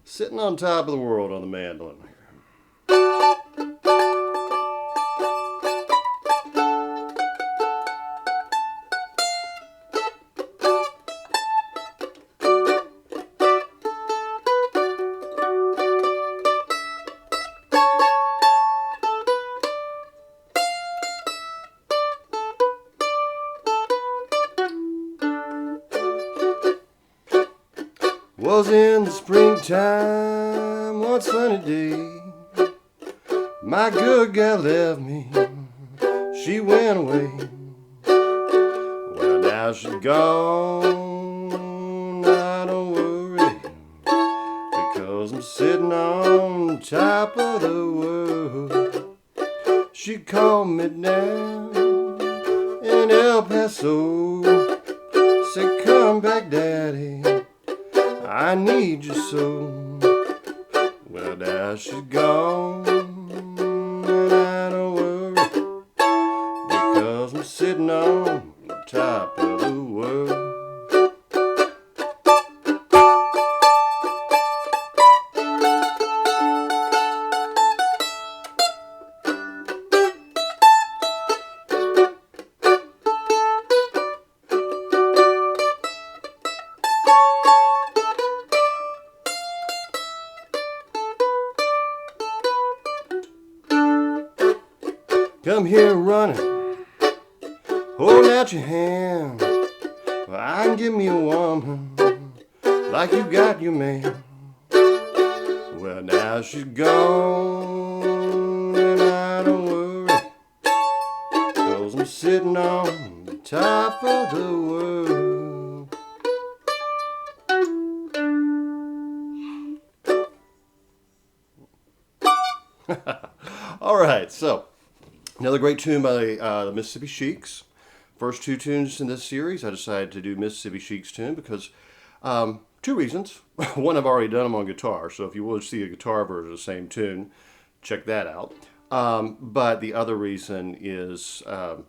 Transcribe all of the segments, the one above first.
Sitting on top of the world on the mandolin. Was in the springtime, one sunny day. My good gal left me, she went away. Well, now she's gone, I don't worry, because I'm sitting on top of the world. She called me down in El Paso, said, come back, Daddy, I need you so. Well, now she's gone, and I don't worry, because I'm sitting on the top of the world. Come here running, hold out your hand. Well, I can give me a woman like you got your man. Well, now she's gone, and I don't worry, 'cause I'm sitting on the top of the world. All right, so another great tune by the Mississippi Sheiks. First two tunes in this series, I decided to do Mississippi Sheiks tune because two reasons. One, I've already done them on guitar, so if you want to see a guitar version of the same tune, check that out. But the other reason is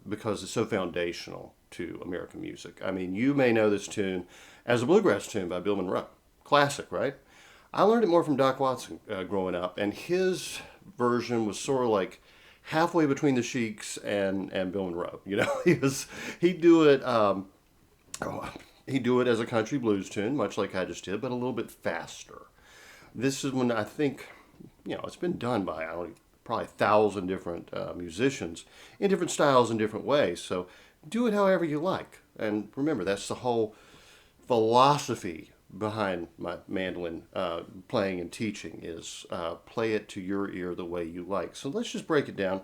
because it's so foundational to American music. I mean, you may know this tune as a bluegrass tune by Bill Monroe. Classic, right? I learned it more from Doc Watson growing up, and his version was sort of like halfway between the Sheiks and Bill Monroe. You know, he'd do it as a country blues tune, much like I just did, but a little bit faster. This is when I think, it's been done by probably 1,000 different musicians in different styles and different ways. So do it however you like. And remember, that's the whole philosophy behind my mandolin playing and teaching is play it to your ear the way you like. So let's just break it down.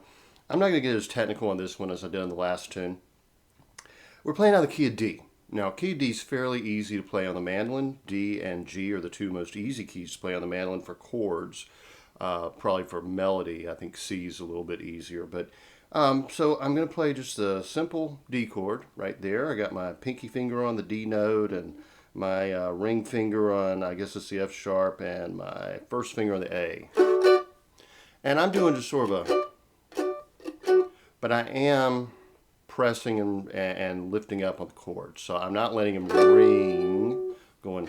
I'm not going to get as technical on this one as I did on the last tune. We're playing on the key of D. Now, key of D is fairly easy to play on the mandolin. D and G are the two most easy keys to play on the mandolin for chords. Probably for melody, I think C is a little bit easier. But so I'm going to play just a simple D chord right there. I got my pinky finger on the D note and my ring finger on, I guess it's the F sharp, and my first finger on the A. And I'm doing just sort of but I am pressing and lifting up on the chord. So I'm not letting them ring, going.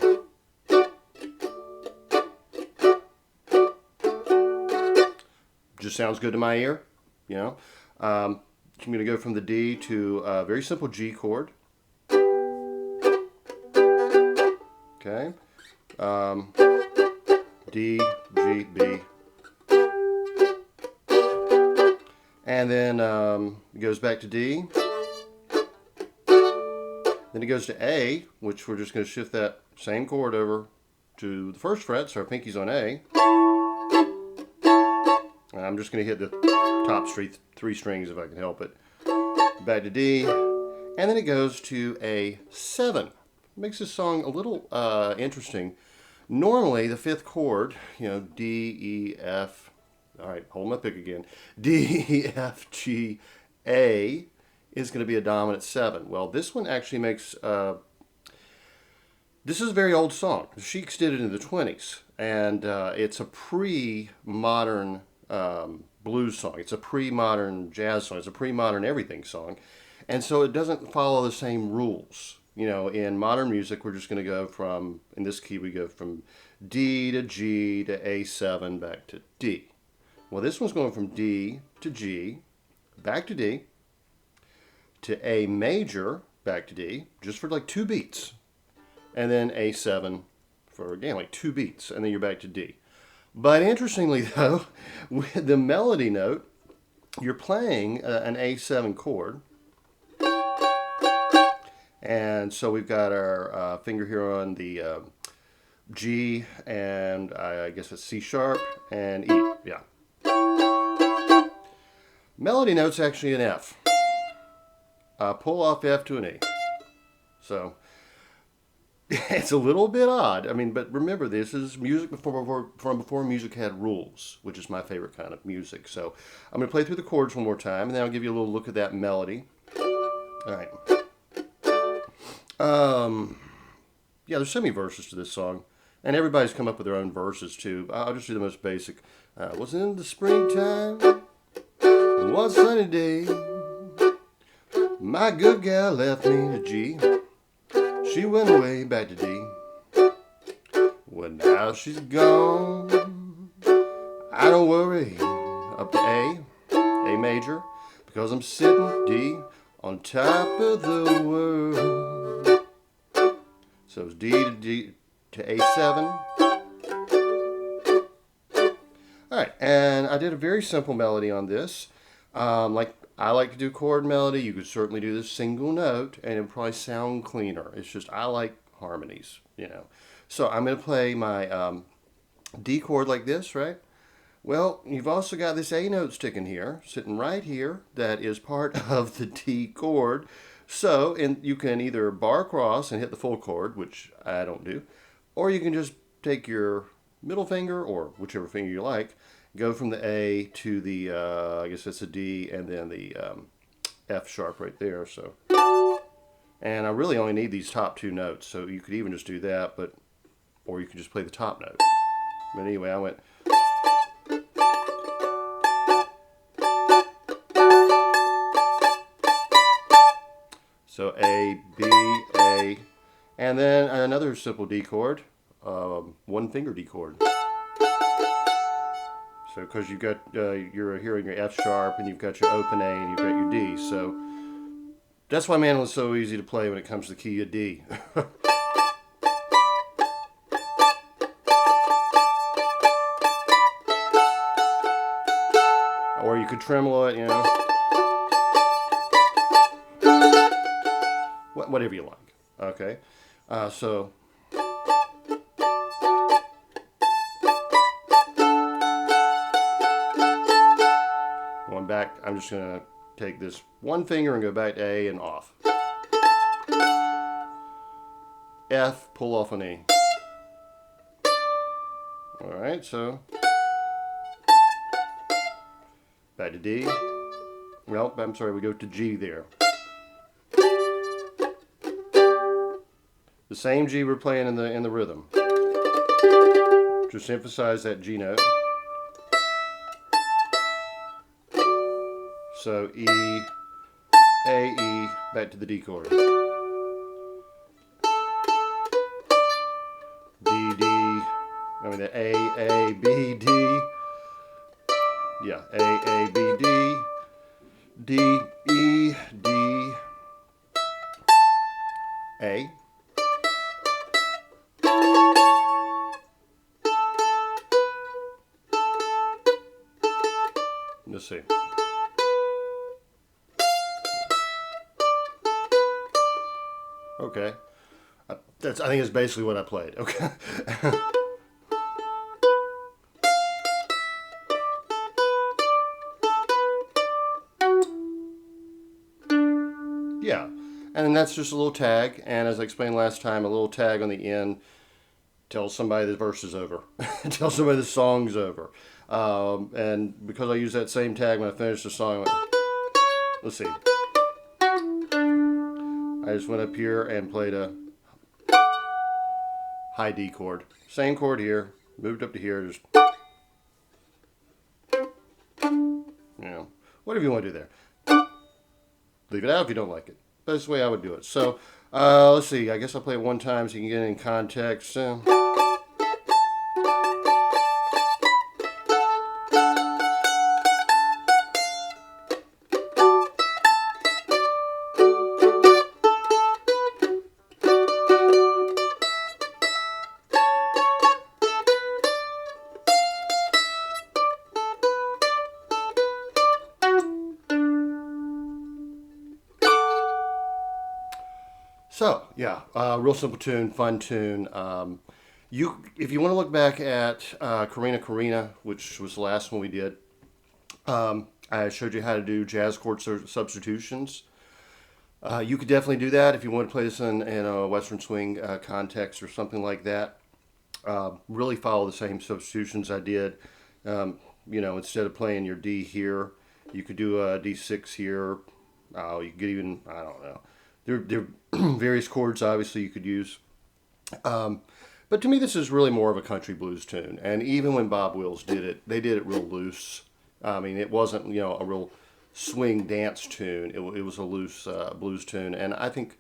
Just sounds good to my ear, I'm going to go from the D to a very simple G chord. Okay, D, G, B, and then it goes back to D, then it goes to A, which we're just going to shift that same chord over to the first fret, so our pinky's on A, and I'm just going to hit the top three strings if I can help it, back to D, and then it goes to a 7. Makes this song a little interesting. Normally, the fifth chord, D, E, F. All right, hold my pick again. D, E, F, G, A is going to be a dominant 7. Well, this one actually makes. This is a very old song. The Sheiks did it in the 20s, and it's a pre-modern blues song. It's a pre-modern jazz song. It's a pre-modern everything song, and so it doesn't follow the same rules. In modern music, we're just going to go from, in this key, we go from D to G to A7 back to D. Well, this one's going from D to G, back to D, to A major, back to D, just for like 2 beats. And then A7 for, again, like 2 beats, and then you're back to D. But interestingly, though, with the melody note, you're playing an A7 chord. And so we've got our finger here on the G, and I guess it's C sharp and E. Yeah. Melody note's actually an F. Pull off F to an E. So it's a little bit odd. I mean, but remember, this is music from before music had rules, which is my favorite kind of music. So I'm going to play through the chords one more time, and then I'll give you a little look at that melody. All right. Yeah, there's so many verses to this song, and everybody's come up with their own verses too. I'll just do the most basic. Was in the springtime, one sunny day, my good gal left me to G. She went away back to D. Well, now she's gone. I don't worry. Up to A major, because I'm sitting D on top of the world. So it's D to A7. All right, and I did a very simple melody on this. Like I like to do chord melody. You could certainly do this single note, and it would probably sound cleaner. It's just I like harmonies, you know. So I'm going to play my D chord like this, right? Well, you've also got this A note sticking here, sitting right here, that is part of the D chord. So, and you can either bar across and hit the full chord, which I don't do, or you can just take your middle finger, or whichever finger you like, go from the A to the, I guess that's a D, and then the F sharp right there. So, and I really only need these top 2 notes, so you could even just do that, but, or you could just play the top note. But anyway, I went. So A, B, A, and then another simple D chord, 1 finger D chord. So because you've got, you're hearing your F sharp, and you've got your open A, and you've got your D. So that's why Mandolin's so easy to play when it comes to the key of D. Or you could tremolo it, you know. Whatever you like. Okay. So. Going back, I'm just going to take this 1 finger and go back to A and off. F, pull off an E. Alright, so. Back to D. Well, I'm sorry, we go to G there. The same G we're playing in the rhythm. Just emphasize that G note. So E, A, E, back to the D chord. D, D, I mean the A, B, D. Yeah, A, B, D, D, E, D, A. Let's see. Okay. I think it's basically what I played. Okay. Yeah. And then that's just a little tag. And as I explained last time, a little tag on the end tells somebody the verse is over. Tells somebody the song's over. And because I use that same tag when I finish the song, let's see. I just went up here and played a high D chord. Same chord here. Moved up to here. Just, you know, whatever you want to do there. Leave it out if you don't like it. That's the way I would do it. So, let's see. I guess I'll play it 1 time so you can get it in context. So yeah, real simple tune, fun tune. If you want to look back at Karina Karina, which was the last one we did, I showed you how to do jazz chord substitutions. You could definitely do that if you want to play this in a Western swing context or something like that. Really follow the same substitutions I did. Instead of playing your D here, you could do a D6 here. You could even, I don't know. There are various chords, obviously, you could use. But to me, this is really more of a country blues tune. And even when Bob Wills did it, they did it real loose. I mean, it wasn't, a real swing dance tune. It was a loose blues tune. And I think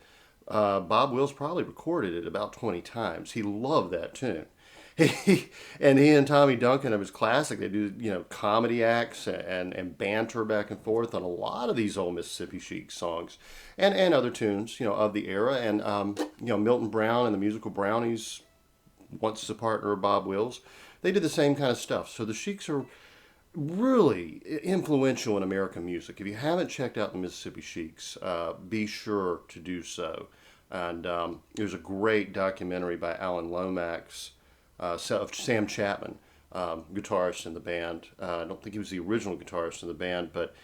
Bob Wills probably recorded it about 20 times. He loved that tune. He and Tommy Duncan of his classic, they do comedy acts and banter back and forth on a lot of these old Mississippi Sheiks songs, and other tunes of the era. And Milton Brown and the Musical Brownies, once a partner of Bob Wills, they did the same kind of stuff. So the Sheiks are really influential in American music. If you haven't checked out the Mississippi Sheiks, be sure to do so. And there's a great documentary by Alan Lomax of Sam Chapman, guitarist in the band. I don't think he was the original guitarist in the band, but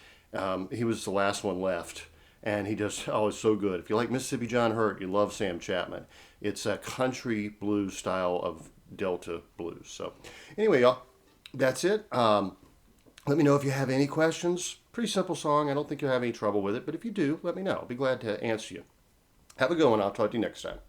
he was the last one left. And he does, it's so good. If you like Mississippi John Hurt, you love Sam Chapman. It's a country blues style of Delta blues. So anyway, y'all, that's it. Let me know if you have any questions. Pretty simple song. I don't think you'll have any trouble with it, but if you do, let me know. I'll be glad to answer you. Have a good one. I'll talk to you next time.